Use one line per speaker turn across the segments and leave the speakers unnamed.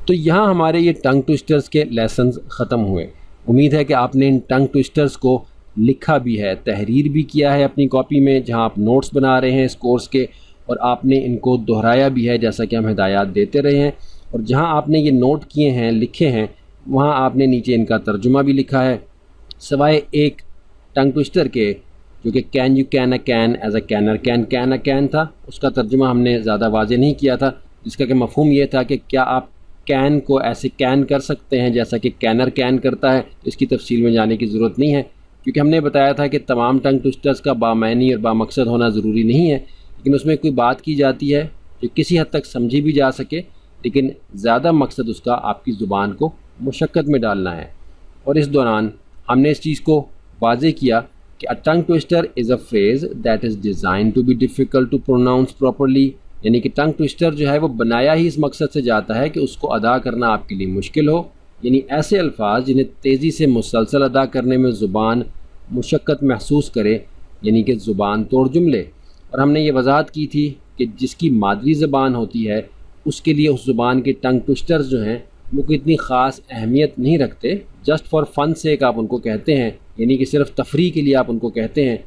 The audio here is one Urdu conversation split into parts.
تو یہاں ہمارے یہ ٹنگ ٹوسٹرز کے لیسنز ختم ہوئے۔ امید ہے کہ آپ نے ان ٹنگ ٹوسٹرز کو لکھا بھی ہے، تحریر بھی کیا ہے اپنی کاپی میں جہاں آپ نوٹس بنا رہے ہیں اس کورس کے، اور آپ نے ان کو دہرایا بھی ہے جیسا کہ ہم ہدایات دیتے رہے ہیں، اور جہاں آپ نے یہ نوٹ کیے ہیں، لکھے ہیں، وہاں آپ نے نیچے ان کا ترجمہ بھی لکھا ہے، سوائے ایک ٹنگ ٹوسٹر کے جو کہ can you can a can as a canner can can a can تھا، اس کا ترجمہ ہم نے زیادہ واضح نہیں کیا تھا، جس کا کہ مفہوم یہ تھا کہ کیا آپ کین کو ایسے کین کر سکتے ہیں جیسا کہ کینر کین کرتا ہے۔ اس کی تفصیل میں جانے کی ضرورت نہیں ہے، کیونکہ ہم نے بتایا تھا کہ تمام ٹنگ ٹوسٹرز کا بامعنی اور بامقصد ہونا ضروری نہیں ہے، لیکن اس میں کوئی بات کی جاتی ہے جو کسی حد تک سمجھی بھی جا سکے، لیکن زیادہ مقصد اس کا آپ کی زبان کو مشقت میں ڈالنا ہے۔ اور اس دوران ہم نے اس چیز کو واضح کیا کہ a tongue twister is a phrase that is designed to be difficult to pronounce properly، یعنی کہ ٹنگ ٹوسٹر جو ہے وہ بنایا ہی اس مقصد سے جاتا ہے کہ اس کو ادا کرنا آپ کے لیے مشکل ہو، یعنی ایسے الفاظ جنہیں تیزی سے مسلسل ادا کرنے میں زبان مشقت محسوس کرے، یعنی کہ زبان توڑ جملے۔ اور ہم نے یہ وضاحت کی تھی کہ جس کی مادری زبان ہوتی ہے اس کے لیے اس زبان کے ٹنگ ٹوسٹرز جو ہیں وہ کوئی اتنی خاص اہمیت نہیں رکھتے، جسٹ فار فن سیک آپ ان کو کہتے ہیں، یعنی کہ صرف تفریح کے لیے آپ ان کو کہتے ہیں۔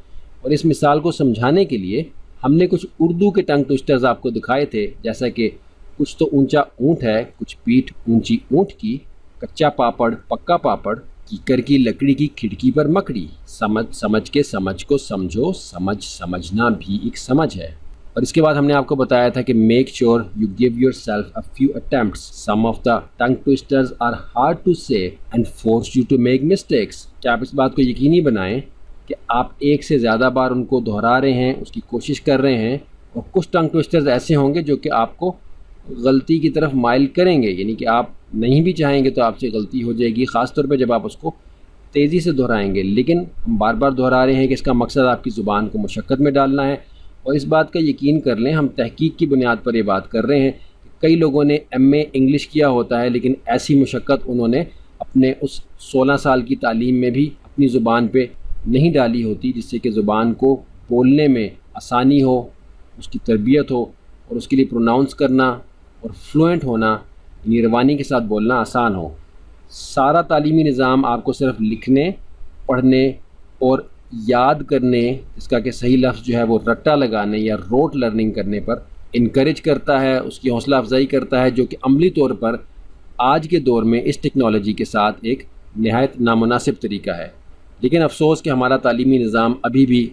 اور اس مثال کو سمجھانے کے لیے ہم نے کچھ اردو کے ٹنگ ٹوسٹرز آپ کو دکھائے تھے، جیسا کہ کچھ تو اونچا اونٹ ہے، کچھ پیٹھ اونچی اونٹ کی، کچا پاپڑ پکا پاپڑ، کیکر کی لکڑی کی کھڑکی پر مکڑی، سمجھ کے سمجھ کو سمجھو، سمجھنا بھی ایک سمجھ ہے۔ اور اس کے بعد ہم نے آپ کو بتایا تھا کہ make sure you give yourself a few attempts, some of the tongue twisters are hard to say and force you to make mistakes, کہ آپ اس بات کو یقینی بنائیں کہ آپ ایک سے زیادہ بار ان کو دہرا رہے ہیں، اس کی کوشش کر رہے ہیں، اور کچھ ٹنگ ٹوسٹرز ایسے ہوں گے جو کہ آپ کو غلطی کی طرف مائل کریں گے، یعنی کہ آپ نہیں بھی چاہیں گے تو آپ سے غلطی ہو جائے گی، خاص طور پہ جب آپ اس کو تیزی سے دہرائیں گے، لیکن ہم بار بار دہرا رہے ہیں کہ اس کا مقصد آپ کی زبان کو مشقت میں ڈالنا ہے۔ اور اس بات کا یقین کر لیں، ہم تحقیق کی بنیاد پر یہ بات کر رہے ہیں کہ کئی لوگوں نے ایم اے انگلش کیا ہوتا ہے، لیکن ایسی مشقت انہوں نے اپنے اس 16 سال کی تعلیم میں بھی اپنی زبان پہ نہیں ڈالی ہوتی، جس سے کہ زبان کو بولنے میں آسانی ہو، اس کی تربیت ہو، اور اس کے لیے پروناؤنس کرنا اور فلوئنٹ ہونا، یعنی روانی کے ساتھ بولنا آسان ہو۔ سارا تعلیمی نظام آپ کو صرف لکھنے، پڑھنے اور یاد کرنے، اس کا کہ صحیح لفظ جو ہے وہ رٹا لگانے یا روٹ لرننگ کرنے پر انکریج کرتا ہے، اس کی حوصلہ افزائی کرتا ہے، جو کہ عملی طور پر آج کے دور میں اس ٹیکنالوجی کے ساتھ ایک نہایت نامناسب طریقہ ہے۔ لیکن افسوس کہ ہمارا تعلیمی نظام ابھی بھی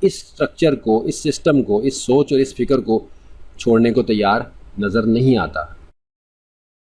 اس سٹرکچر کو، اس سسٹم کو، اس سوچ اور اس فکر کو چھوڑنے کو تیار نظر نہیں آتا۔